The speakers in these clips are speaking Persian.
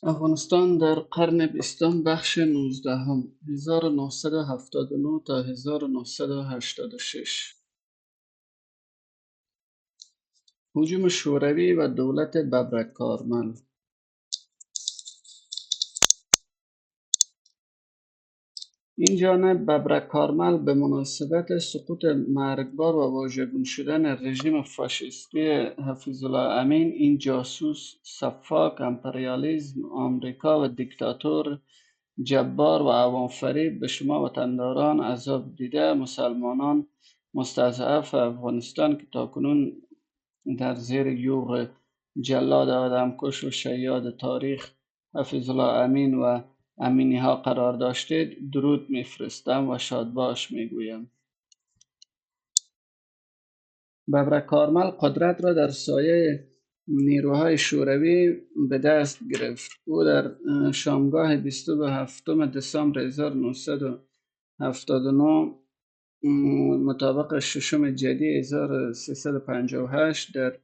افغانستان در قرن بیستم بخش نوزدهم 1979 تا 1986. هجوم شوروی و دولت ببرک کارمل. این جانب ببرک کارمل به مناسبت سقوط مرگبار و واژگون شدن رژیم فاشیستی حفیظالله امین، این جاسوس سفاک امپریالیسم آمریکا و دیکتاتور جبار و عوام‌فریب، به شما وطنداران عذاب دیده مسلمانان مستضعف افغانستان که تاکنون در زیر یوغ جلاد آدمکش و شیاد تاریخ حفیظالله امین و امینی ها قرار داشتید، درود میفرستم و شادباش میگویم. ببرک کارمل قدرت را در سایه نیروهای شوروی به دست گرفت. او در شامگاه 27 دسامبر 1979 مطابق ششم جدی 1358 در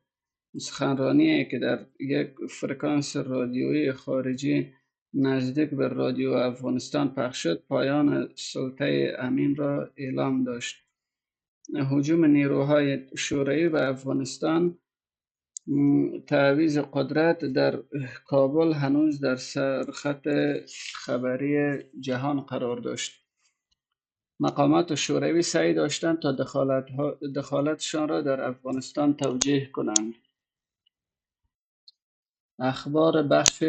سخنرانی که در یک فرکانس رادیویی خارجی نزدیک به رادیو افغانستان پخش شد، پایان سلطه امین را اعلام داشت. هجوم نیروهای شوروی به افغانستان، تعویض قدرت در کابل هنوز در سرخط خبری جهان قرار داشت. مقامات شوروی سعی داشتند تا دخالتشان را در افغانستان توجیه کنند. اخبار بخش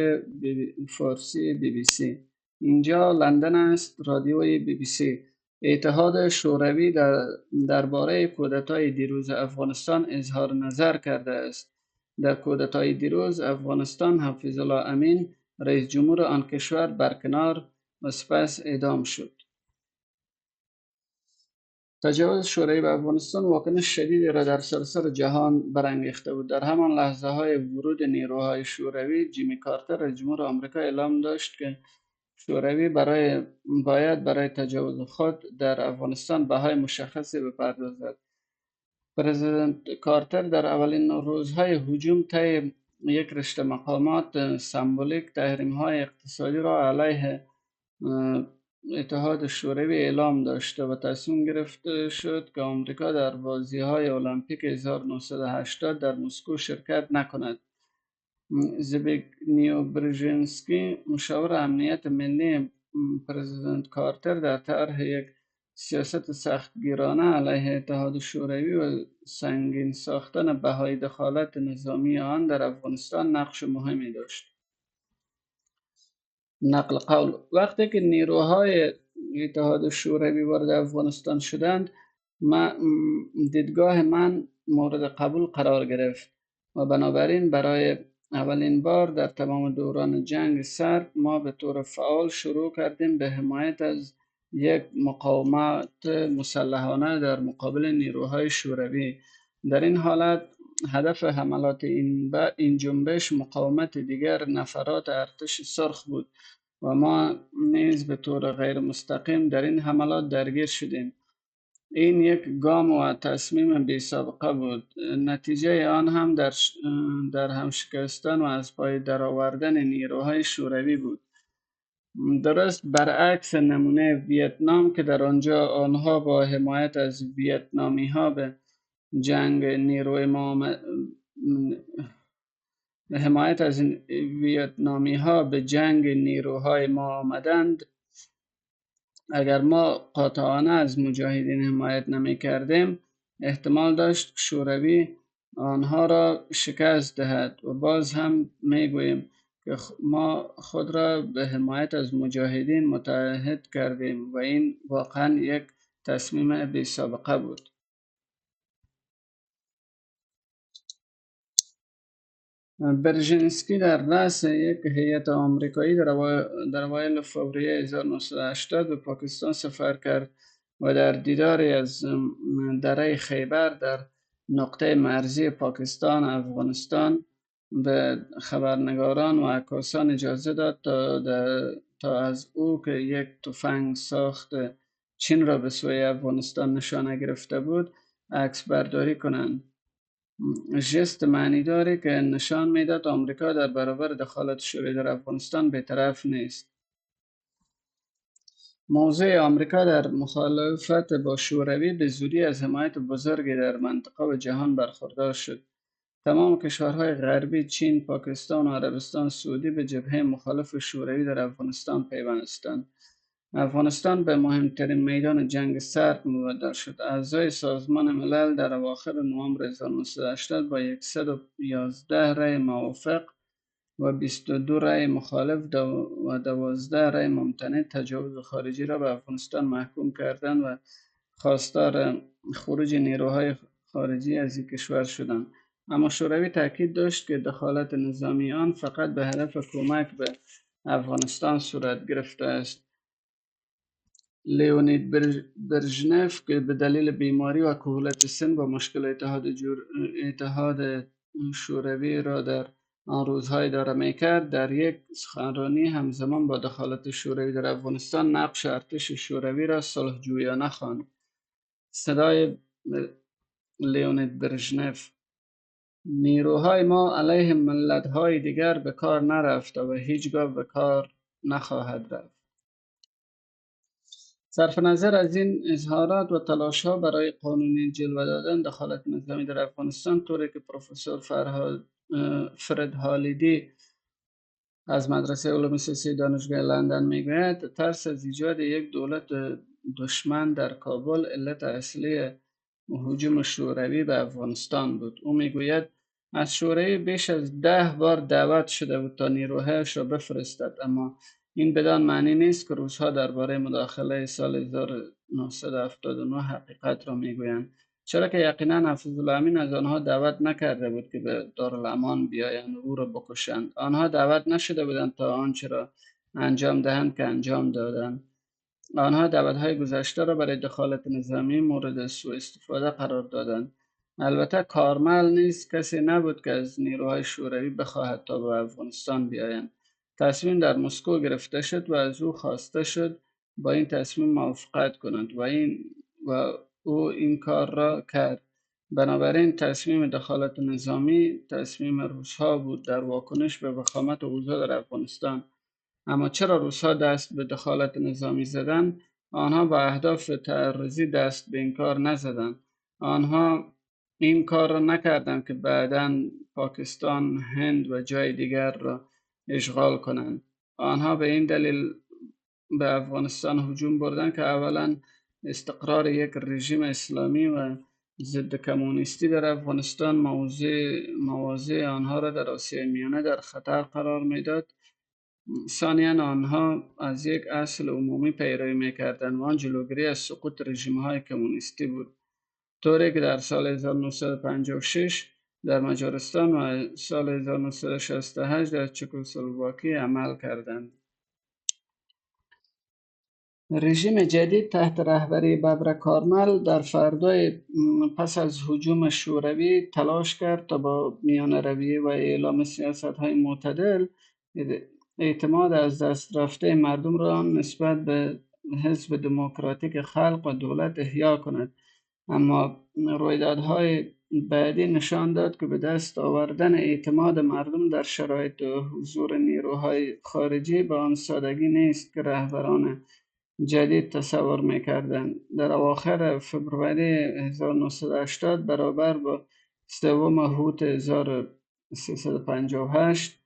فارسی BBC. اینجا لندن است. رادیوی BBC. اتحاد شوروی درباره کودتای دیروز افغانستان اظهار نظر کرده است. در کودتای دیروز افغانستان حفیظالله امین رئیس جمهور آن کشور برکنار و سپس اعدام شد. تجاوز شوروی به افغانستان واکنش شدیدی را در سراسر جهان برانگیخته بود. در همان لحظه های ورود نیروهای شوروی، جیمی کارتر رئیس جمهور آمریکا اعلام داشت که شوروی باید برای تجاوز خود در افغانستان بهای مشخصی بپردازد. پرزیدنت کارتر در اولین روزهای هجوم طی یک رشته مقامات سمبولیک تحریم‌های اقتصادی را علیه اتحاد شوروی اعلام داشته و تصمیم گرفته شد که آمریکا در بازی‌های المپیک 1980 در مسکو شرکت نکند. زبیگنیو برژینسکی، مشاور امنیت ملی پرزیدنت کارتر، در طرح یک سیاست سختگیرانه علیه اتحاد شوروی و سنگین ساختن بهای دخالت نظامی آن در افغانستان نقش مهمی داشت. نقل قول: وقتی که نیروهای اتحاد شوروی وارد افغانستان شدند، دیدگاه من مورد قبول قرار گرفت و بنابراین برای اولین بار در تمام دوران جنگ سرد ما به طور فعال شروع کردیم به حمایت از یک مقاومت مسلحانه در مقابل نیروهای شوروی. در این حالت هدف حملات این جنبش مقاومت دیگر نفرات ارتش سرخ بود و ما نیز به طور غیر مستقیم در این حملات درگیر شدیم. این یک گام و تصمیم بی سابقه بود. نتیجه آن هم در هم شکستن و از پای درآوردن نیروهای شوروی بود. درست برعکس نمونه ویتنام که در آنجا آنها با حمایت از ویتنامی ها به جنگ نیروی حمایت از ویتنامی ها به جنگ نیروهای ما آمدند. اگر ما قاطعانه از مجاهدین حمایت نمی کردیم، احتمال داشت شوروی آنها را شکست دهد و باز هم می گوییم که ما خود را به حمایت از مجاهدین متعهد کردیم و این واقعا یک تصمیم بی سابقه بود. برژینسکی در رأس یک هیئت آمریکایی در اوایل فوریه 1980 به پاکستان سفر کرد و در دیداری از دره خیبر در نقطه مرزی پاکستان افغانستان به خبرنگاران و عکاسان اجازه داد تا از او که یک تفنگ ساخت چین را به سوی افغانستان نشانه گرفته بود عکس برداری کنند. ژست معنیداری که نشان میداد آمریکا در برابر دخالت شوروی در افغانستان بی‌طرف نیست. موضع آمریکا در مخالفت با شوروی به زودی از حمایت بزرگی در منطقه و جهان برخوردار شد. تمام کشورهای غربی، چین، پاکستان و عربستان سعودی به جبهه مخالف شوروی در افغانستان پیوستند. افغانستان به مهمترین میدان جنگ سرد مبدل شد. اعضای سازمان ملل در اواخر نوامبر 1980 با 111 رأی موافق و 22 رأی مخالف و 12 رأی ممتنع تجاوز خارجی را به افغانستان محکوم کردند و خواستار خروج نیروهای خارجی از این کشور شدند. اما شوروی تاکید داشت که دخالت نظامی آن فقط به هدف کمک به افغانستان صورت گرفته است. لیونید برژنف که به دلیل بیماری و کهولت سن با مشکل اتحاد شوروی را در آن روزها اداره میکرد، در یک سخنرانی همزمان با دخالت شوروی در افغانستان نقش ارتش شوروی را صلح‌جویانه خواند. صدای لیونید برژنف: نیروهای ما علیه ملت‌های دیگر به کار نرفته و هیچگاه به کار نخواهد رفت. صرف نظر از این اظهارات و تلاش‌ها برای قانونی جلوه دادن دخالت نظامی در افغانستان، طوری که پروفسور فرد هالیدی از مدرسه علوم سیاسی دانشگاه لندن میگوید، ترس از ایجاد یک دولت دشمن در کابل علت اصلی هجوم شوروی به افغانستان بود. او میگوید از شوروی بیش از 10 بار دعوت شده بود تا نیروهایش را بفرستد، اما این بدان معنی نیست که روس‌ها درباره مداخله سال 1979 حقیقت را میگویند، چرا که یقینا حفیظالله امین از آنها دعوت نکرده بود که به دارالامان بیایند و او را بکشند. آنها دعوت نشده بودند تا آنچه را انجام دهند که انجام دادند. آنها دعوت‌های گذشته را برای دخالت نظامی مورد سوء استفاده قرار دادند. البته کارمل نیز کسی نبود که از نیروهای شوروی بخواهد تا به افغانستان بیایند. تصمیم در مسکو گرفته شد و از او خواسته شد با این تصمیم موافقت کند و او این کار را کرد. بنابراین تصمیم دخالت نظامی تصمیم روس‌ها بود در واکنش به وخامت اوضاع در افغانستان. اما چرا روس‌ها دست به دخالت نظامی زدند؟ آنها با اهداف تعرضی دست به این کار نزدند. آنها این کار را نکردند که بعداً پاکستان، هند و جای دیگر را اشغال کنند. آنها به این دلیل به افغانستان هجوم بردند که اولا استقرار یک رژیم اسلامی و ضد کمونیستی در افغانستان مواضع آنها را در آسیای میانه در خطر قرار میداد. ثانیاً آنها از یک اصل عمومی پیروی میکردند و آن جلوگیری از سقوط رژیم‌های کمونیستی بود، طوری که در سال 1956 در مجارستان و سال 1968 در چکسلواکی عمل کردند. رژیم جدید تحت رهبری ببر کارمل در فردای پس از هجوم شوروی تلاش کرد تا با میانه‌روی و اعلام سیاست‌های معتدل اعتماد از دست رفته مردم را نسبت به حزب دموکراتیک خلق و دولت احیا کند. اما رویدادهای بعدی نشان داد که به دست آوردن اعتماد مردم در شرایط حضور نیروهای خارجی به آن سادگی نیست که رهبران جدید تصور میکردند. در اواخر فوریه 1980 برابر با 3 اوت 1358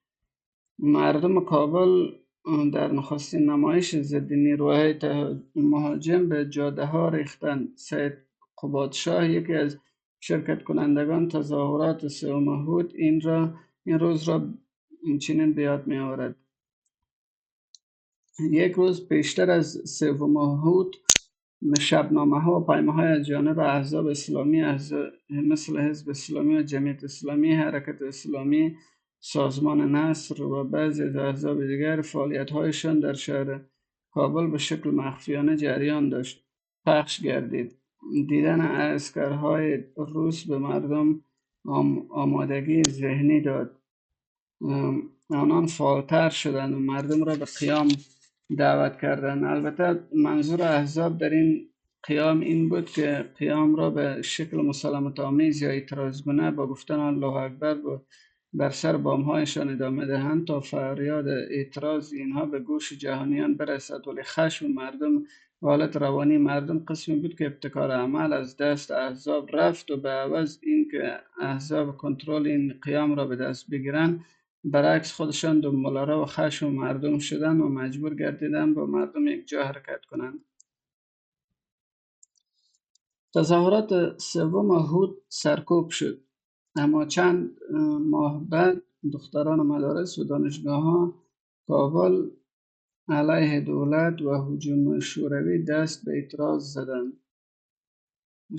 مردم کابل در نخستین نمایش ضد نیروهای مهاجم به جاده ها ریختند. سید قبادشاه، یکی از شرکت کنندگان تظاهرات 3 اوت، این روز را چنین به یاد می آورد: یک روز پیشتر از 3 اوت شبنامه‌ها و پیام‌های از جانب احزاب اسلامی مثل حزب اسلامی و جمعیت اسلامی، حرکت اسلامی، سازمان نصر و بعضی از احزاب دیگر فعالیت‌هایشان در شهر کابل به شکل مخفیانه جریان داشت. پخش گردید. دیدن عسکرهای روس به مردم آمادگی ذهنی داد. آنان فعالتر شدند و مردم را به قیام دعوت کردند. البته منظور احزاب در این قیام این بود که قیام را به شکل مسالمت آمیز یا اعتراضگونه با گفتن الله اکبر بر سر بامهایشان ادامه دهند تا فریاد اعتراض اینها به گوش جهانیان برسد. ولی خشم مردم و حالت روانی مردم قسمی بود که ابتکار عمل از دست احزاب رفت و به عوض اینکه احزاب کنترل این قیام را به دست بگیرند، برعکس خودشان دنباله‌رو و خشم مردم شدند و مجبور گردیدند با مردم یک جا حرکت کنند. تظاهرات سوم هود سرکوب شد، اما چند ماه بعد دختران مدارس و دانشگاه‌ها کابل علیه دولت و هجوم شوروی دست به اعتراض زدند.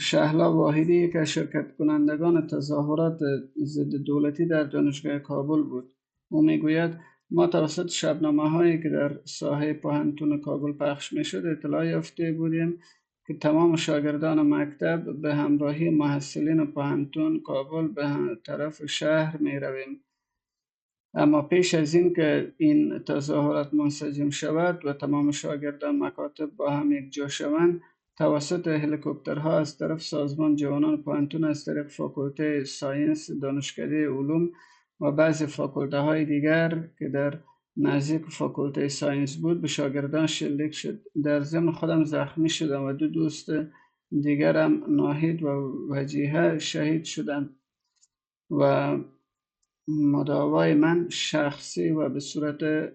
شهلا واحدی یکی از شرکت کنندگان تظاهرات ضد دولتی در دانشگاه کابل بود. او میگوید ما توسط شبنامه هایی که در ساحه پوهنتون کابل پخش می شد اطلاع یافته بودیم که تمام شاگردان مکتب به همراهی محصلین پوهنتون کابل به طرف شهر می رویم. اما پیش از این که این تظاهرات منسجم شود و تمام شاگردان مکاتب با هم یک جا شوند، توسط هلیکوپترها از طرف سازمان جوانان پوهنتون از طریق فاکولته ساینس دانشکده علوم و بعضی فاکولته های دیگر که در نزدیک فاکولته ساینس بود به شاگردان شلیک شد. در ضمن خودم زخمی شدم و دو دوست دیگرم ناهید و وجیه شهید شدند و مداوای من شخصی و به صورت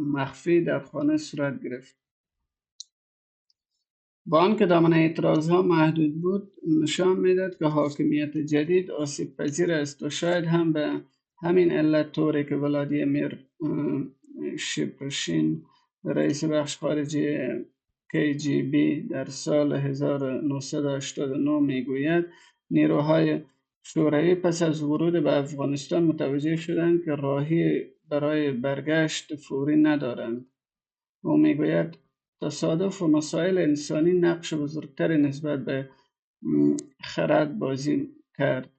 مخفی در خانه صورت گرفت. با آنکه دامنه اعتراضها محدود بود، نشان میداد که حاکمیت جدید آسیب پذیر است و شاید هم به همین علت طوری که ولادیمیر شپرشین رئیس بخش خارجی KGB در سال 1989 میگوید نیروهای شوروی پس از ورود به افغانستان متوجه شدند که راهی برای برگشت فوری ندارند. او میگوید تصادف و مسائل انسانی نقش بزرگتری نسبت به خرد بازی کرد.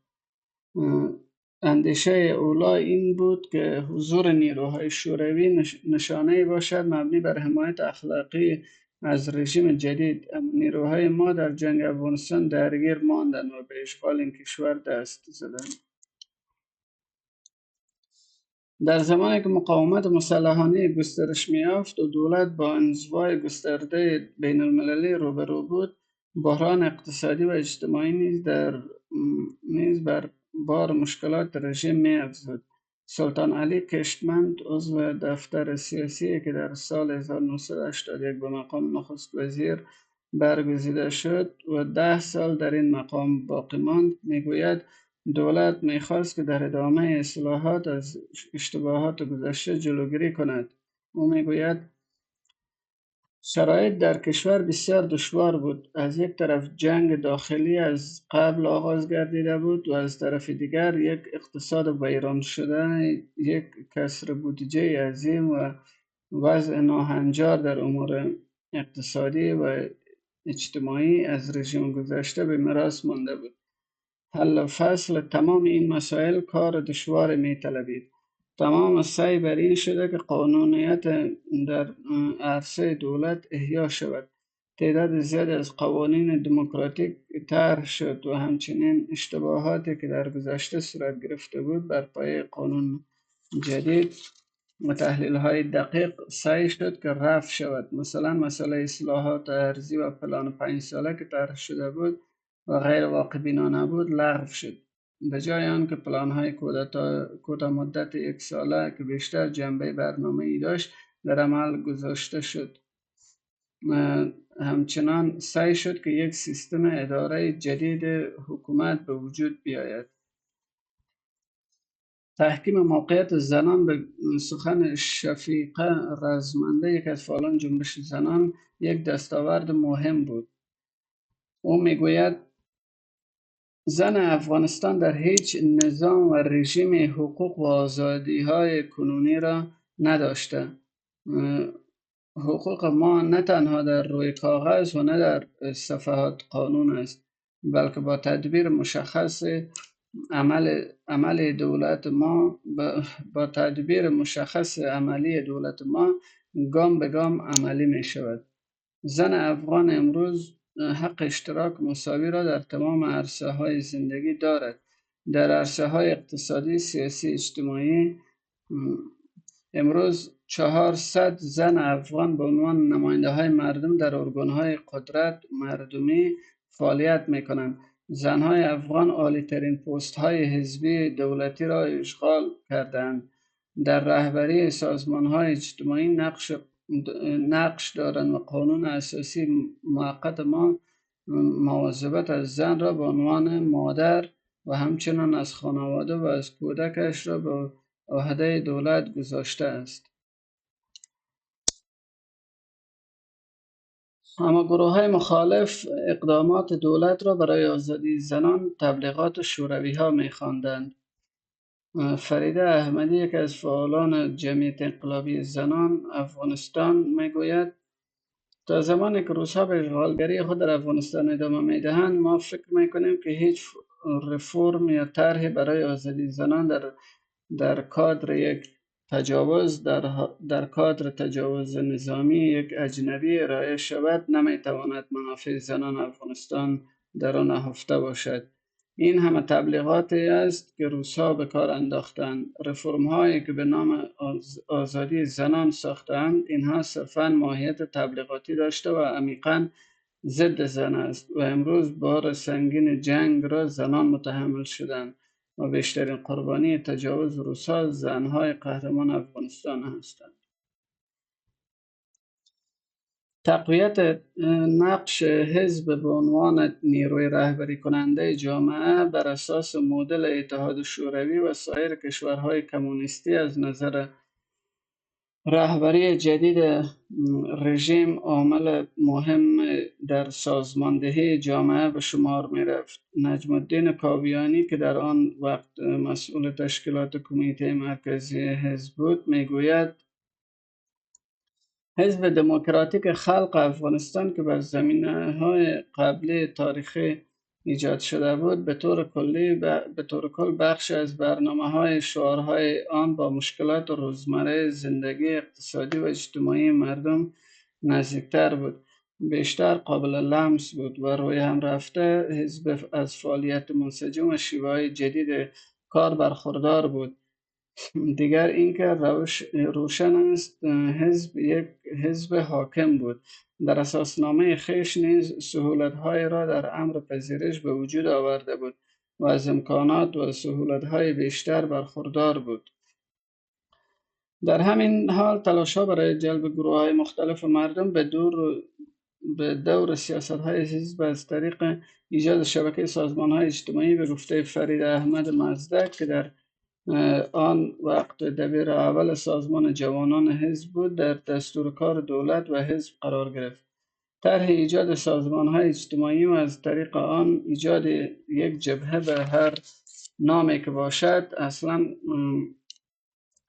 اندیشه اولا این بود که حضور نیروهای شوروی نشانه باشد مبنی بر حمایت اخلاقی از رژیم جدید. نیروهای ما در جنگ افغانستان درگیر ماندند و به اشغال این کشور دست زدند. در زمانی که مقاومت مسلحانه گسترش می‌یافت و دولت با انزوای گسترده بین المللی روبرو بود، بحران اقتصادی و اجتماعی نیز بر بار مشکلات رژیم می‌افزود. سلطان علی کشتمند عضو دفتر سیاسی که در سال 1981 به مقام نخست وزیر برگزیده شد و 10 سال در این مقام باقی ماند، میگوید دولت میخواست که در ادامه اصلاحات از اشتباهات گذشته جلوگیری کند. او میگوید شرایط در کشور بسیار دشوار بود. از یک طرف جنگ داخلی از قبل آغاز گردیده بود و از طرف دیگر یک اقتصاد ویران شده، یک کسر بودجه عظیم و وضع ناهنجار در امور اقتصادی و اجتماعی از رژیم گذشته به میراث مانده بود. حل فصل تمام این مسائل کار دشوار می‌طلبید. تمام سعی بر این شده که قانونیت در عرصه دولت احیا شود. تعداد زیاد از قوانین دموکراتیک طرح شد و همچنین اشتباهاتی که در گذشته صورت گرفته بود بر پایه قانون جدید و تحلیل‌های دقیق سعی شد که رفع شود. مثلا مسئله اصلاحات ارضی و پلان 5 ساله که طرح شده بود و غیر واقع بینا نبود لغو شد. به جای آنکه پلان‌های کوتاه مدت 1 ساله که بیشتر جنبه برنامه‌ای داشت در عمل گذاشته شد. همچنان سعی شد که یک سیستم اداره جدید حکومت به وجود بیاید. تحکیم موقعیت زنان به سخن شفیقه رزمنده، یک از فعالان جنبش زنان، یک دستاورد مهم بود. او میگوید زن افغانستان در هیچ نظام و رژیم حقوق و آزادی‌های کنونی را نداشته. حقوق ما نه تنها در روی کاغذ و نه در صفحات قانون است، بلکه با تدبیر مشخص عملی دولت ما با تدبیر مشخص عملی دولت ما گام به گام عملی می شود. زن افغان امروز حق اشتراک مساوی را در تمام عرصه های زندگی دارد. در عرصه های اقتصادی، سیاسی، اجتماعی امروز 400 زن افغان به عنوان نماینده های مردم در ارگان های قدرت مردمی فعالیت می کنند. زنهای افغان عالی ترین پست های حزبی دولتی را اشغال کردند. در رهبری سازمان های اجتماعی نقش دارند و قانون اساسی موقت ما مواظبت از زن را به عنوان مادر و همچنان از خانواده و از کودکش را به عهده دولت گذاشته است. اما گروه های مخالف اقدامات دولت را برای آزادی زنان تبلیغات شوروی ها می خواندند. فریده احمدی، یک از فعالان جمعیت انقلابی زنان افغانستان، می گوید تا زمانی که روس‌ها به اشغالگری خود در افغانستان ادامه می‌دهند، ما فکر می‌کنیم که هیچ رفرم یا طرحی برای آزادی زنان در کادر یک تجاوز در کادر تجاوز نظامی یک اجنبی ارائه شود نمی‌تواند منافع زنان افغانستان در آن نهفته باشد. این همه تبلیغاتی است که روس‌ها به کار انداختند. رفرم‌هایی که به نام آزادی زنان ساختند، اینها صرفاً ماهیت تبلیغاتی داشته و عمیقاً ضد زن است و امروز بار سنگین جنگ را زنان متحمل شدند و بیشترین قربانی تجاوز روس‌ها زنهای قهرمان افغانستان هستند. تقویت نقش حزب به عنوان نیروی رهبری کننده جامعه بر اساس مدل اتحاد شوروی و سایر کشورهای کمونیستی از نظر رهبری جدید رژیم عامل مهم در سازماندهی جامعه به شمار می رفت. نجم الدین کاویانی که در آن وقت مسئول تشکیلات کمیته مرکزی حزب بود می گوید حزب دموکراتیک خلق افغانستان که بر زمینه‌های قبلی تاریخی ایجاد شده بود به طور کل بخش از برنامه‌های شعارهای آن با مشکلات روزمره زندگی اقتصادی و اجتماعی مردم نزدیکتر بود، بیشتر قابل لمس بود و روی هم رفته حزب از فعالیت منسجم و شیوه‌های جدید کار برخوردار بود. دیگر اینکه روشن است حزب یک حزب حاکم بود. در اساسنامه خویش نیز سهولت‌های را در امر پذیرش به وجود آورده بود و از امکانات و سهولت‌های بیشتر برخوردار بود. در همین حال تلاش‌ها برای جلب گروه‌های مختلف مردم به دور سیاست‌های حزب از طریق ایجاد شبکه سازمان‌های اجتماعی به گفته فرید احمد مزدک که در آن وقت دبیر اول سازمان جوانان حزب بود در دستور کار دولت و حزب قرار گرفت. طرح ایجاد سازمان‌های اجتماعی و از طریق آن ایجاد یک جبهه به هر نامی که باشد اصلا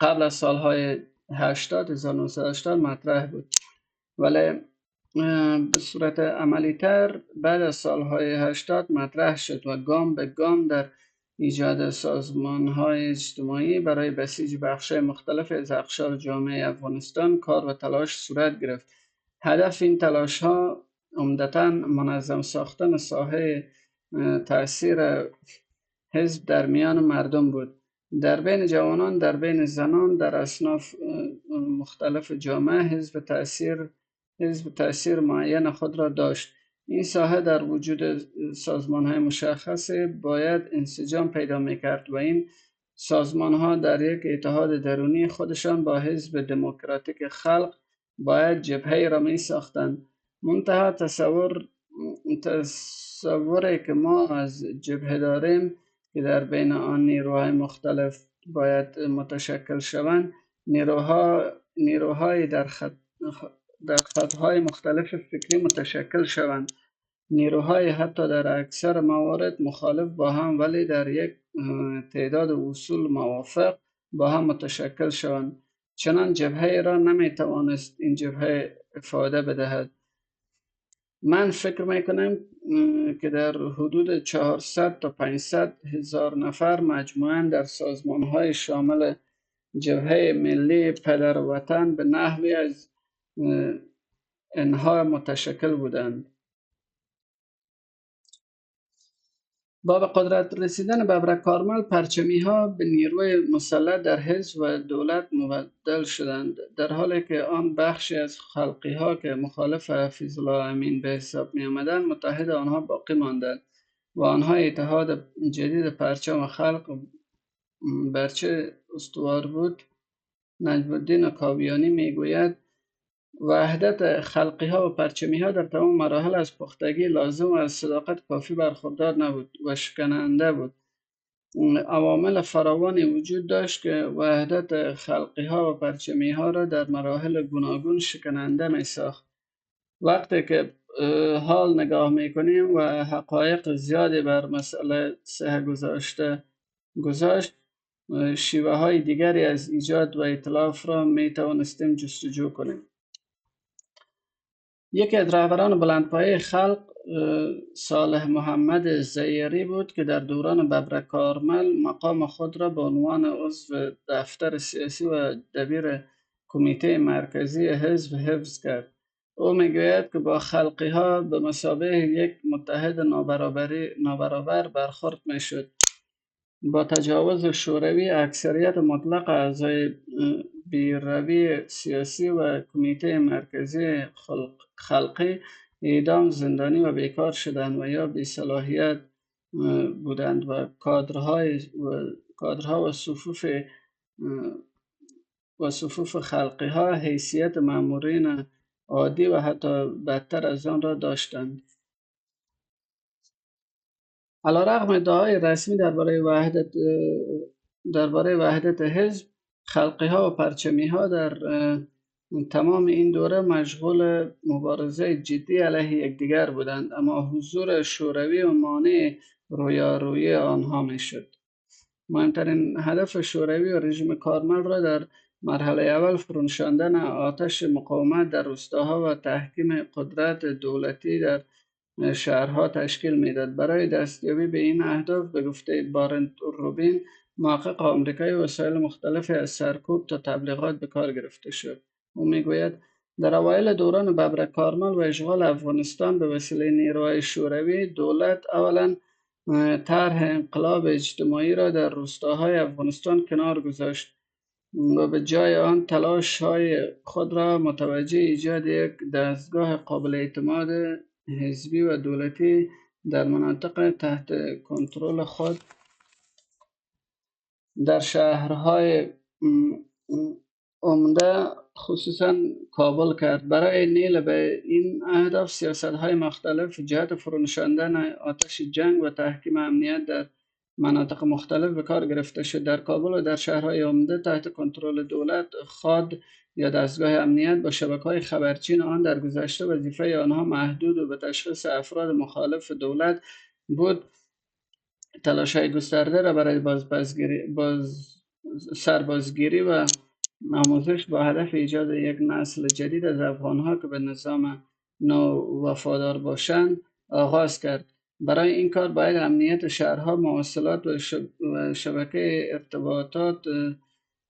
قبل از سالهای 1980 مطرح بود، ولی به صورت عملی تر بعد از سالهای 80 مطرح شد و گام به گام در ایجاد سازمان‌های اجتماعی برای بسیج بخش‌های مختلف از اقشار جامعه افغانستان کار و تلاش صورت گرفت. هدف این تلاش‌ها عمدتاً منظم ساختن ساحه تأثیر حزب در میان مردم بود، در بین جوانان، در بین زنان، در اصناف مختلف جامعه حزب تأثیر معین خود را داشت. این ساحه در وجود سازمان‌های مشخص باید انسجام پیدا می‌کرد و این سازمان‌ها در یک اتحاد درونی خودشان با حزب دموکراتیک خلق باید جبهه‌ای را می‌ساختند. منتها تصوری که ما از جبهه داریم که در بین آن نیروهای مختلف باید متشکل شوند، نیروهای در خطهای مختلف فکری متشکل شوند، نیروهای حتی در اکثر موارد مخالف با هم ولی در یک تعداد اصول موافق با هم متشکل شوند. چنان جبهه را نمیتوانست این جبهه افاده بدهد. من فکر میکنم که در حدود 400 تا 500 هزار نفر مجموعاً در سازمان‌های شامل جبهه ملی پدر وطن به نحوی از اینها متشکل بودند. با به قدرت رسیدن ببرک کارمل، پرچمی‌ها به نیروی مسلح در حزب و دولت مبدل شدند، در حالی که آن بخشی از خلقی‌ها که مخالف حفیظ‌الله امین به حساب می‌آمدند متحد آنها باقی ماندند و آنها اتحاد جدید پرچم خلق بر چه استوار بود. نجم الدین کاویانی میگوید وحدت خلقی‌ها و پرچمی‌ها در تمام مراحل از پختگی لازم و از صداقت کافی برخوردار نبود و شکننده بود. عوامل فراوانی وجود داشت که وحدت خلقی‌ها و پرچمی‌ها را در مراحل گوناگون شکننده می‌ساخت. وقتی که حال نگاه می‌کنیم و حقایق زیادی بر مسئله سه گذاشت، شیوه های دیگری از ایجاد و ائتلاف را می توانستیم جستجو کنیم. یکی از رهبران بلندپایه خلق صالح محمد زیری بود که در دوران ببرک کارمل مقام خود را به عنوان عضو دفتر سیاسی و دبیر کمیته مرکزی حزب حفظ کرد. او میگوید که با خلقی ها به مثابه یک متحد نابرابر برخورد میشد. با تجاوز شوروی، اکثریت مطلق اعضای بیروی سیاسی و کمیته مرکزی خلقی اعدام، زندانی و بیکار شدند و یا بی‌صلاحیت بودند و کادرها و صفوف خلقی ها حیثیت مامورین عادی و حتی بدتر از آن را داشتند. علیرغم ادعاهای رسمی درباره وحدت حزب، خلقی‌ها و پرچمی‌ها در تمام این دوره مشغول مبارزه جدی علیه یکدیگر بودند، اما حضور شوروی و مانع رویارویی آنها میشد. مهمترین هدف شوروی و رژیم کارمل را در مرحله اول فرونشاندن آتش مقاومت در روستاها و تحکیم قدرت دولتی در شهرها تشکیل میداد. برای دستیابی به این اهداف به گفته بارنت روبین، محقق آمریکایی، وسایل مختلفی از سرکوب تا تبلیغات به کار گرفته شد. او میگوید در اوایل دوران ببرک کارمل و اشغال افغانستان به وسیله نیروهای شوروی، دولت اولا طرح انقلاب اجتماعی را در روستاهای افغانستان کنار گذاشت و به جای آن تلاش های خود را متوجه ایجاد یک دستگاه قابل اعتماد حزبی و دولتی در مناطق تحت کنترل خود در شهرهای عمده خصوصا کابل کرد. برای نیل به این اهداف سیاست‌های مختلف جهت فرونشاندن آتش جنگ و تحکیم امنیت در مناطق مختلف به کار گرفته شد. در کابل و در شهرهای عمده تحت کنترل دولت، خاد یا دستگاه امنیت با شبکه‌های خبرچین آن در گذشته وظیفه آنها محدود و به تشخیص افراد مخالف دولت بود، تلاش‌های گسترده را برای سربازگیری و آموزش با هدف ایجاد یک نسل جدید از افغان‌ها که به نظام نو وفادار باشند آغاز کرد. برای این کار باید امنیت شهرها، مواصلات و شبکه ارتباطات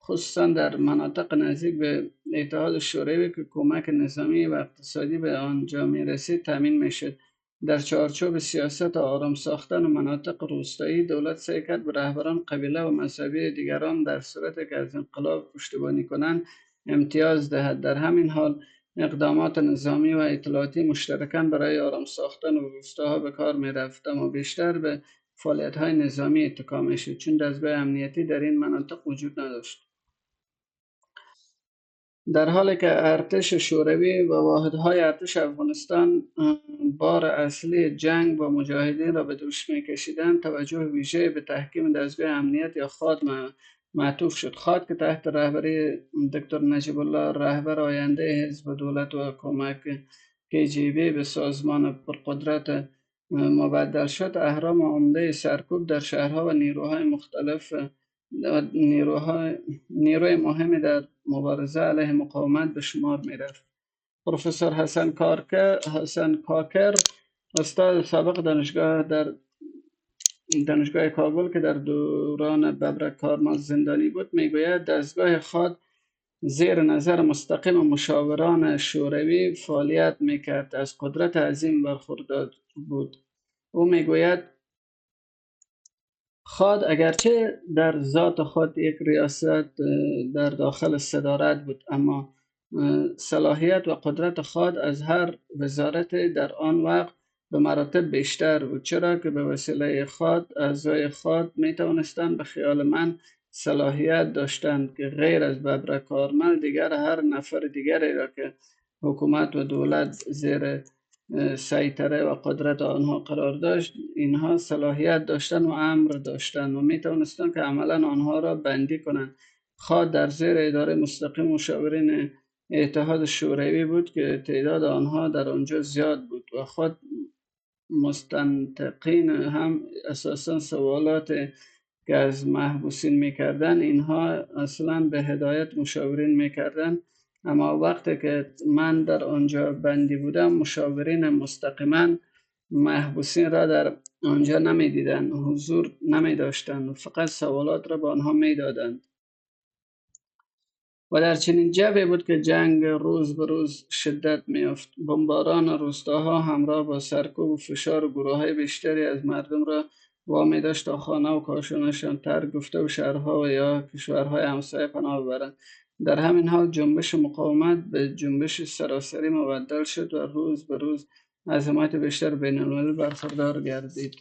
خصوصا در مناطق نزدیک به اتحاد شوروی که کمک نظامی و اقتصادی به آنجا می‌رسید تامین می‌شد. در چارچوب سیاست آرام ساختن مناطق روستایی، دولت سعی کرد به رهبران قبیله و مذهبی دیگران در صورتی که از انقلاب پشتیبانی کنند امتیاز دهد. در همین حال اقدامات نظامی و اطلاعاتی مشترکاً برای آرام ساختن روستاها به کار می‌رفت، اما بیشتر به فعالیت‌های نظامی اتکا می‌شد، چون دستگاه امنیتی در این مناطق وجود نداشت. در حالی که ارتش شوروی و واحدهای ارتش افغانستان بار اصلی جنگ با مجاهدین را به دوش می‌کشیدند، توجه ویژه به تحکیم دستگاه امنیت یا خاد معطوف شد. خاد که تحت رهبری دکتر نجیب الله رهبر آینده حزب دولت و کمک KGB به سازمان پرقدرت مبدل شد، اهرام عمده سرکوب در شهرها و نیروی مهمی در مبارزه علیه مقاومت به شمار می رفت. پروفسور حسن کاکر، استاد سابق دانشگاه کابل که در دوران ببرک کارمل زندانی بود، میگوید دستگاه خاد زیر نظر مستقیم مشاوران شوروی فعالیت میکرد، از قدرت عظیم برخوردار بود. او میگوید خاد اگرچه در ذات خود یک ریاست در داخل صدارت بود، اما صلاحیت و قدرت خاد از هر وزارت در آن وقت به مراتب بیشتر بود، چرا که به وسیله خاد اعضای خاد می توانستند به خیال من صلاحیت داشتند که غیر از ببر کارمل دیگر هر نفر دیگری را که حکومت و دولت زیر سیطره و قدرت آنها قرار داشت، اینها صلاحیت داشتن و امر داشتن و می توانستند که عملا آنها را بندی کنند. خواه در زیر اداره مستقیم مشاورین اتحاد شوروی بود که تعداد آنها در آنجا زیاد بود و خود مستنطقین هم اساسا سوالات که از محبوسین میکردن اینها اصلا به هدایت مشاورین میکردن، اما وقتی که من در آنجا بندی بودم مشاورین مستقیما محبوسین را در آنجا نمیدیدند، حضور نمی داشتند و فقط سوالات را به آنها میدادند. و در چنین جوی بود که جنگ روز به روز شدت می‌یافت. بمباران روستاها همراه با سرکوب و فشار گروه‌های بیشتری از مردم را وامی داشت تا خانه و کاشانشان ترک گفته و شهرها و یا کشورهای همسایه پناه ببرند. در همین حال جنبش مقاومت به جنبش سراسری مبدل شد و روز به روز از حمایت بیشتر بین الملل برخوردار گردید.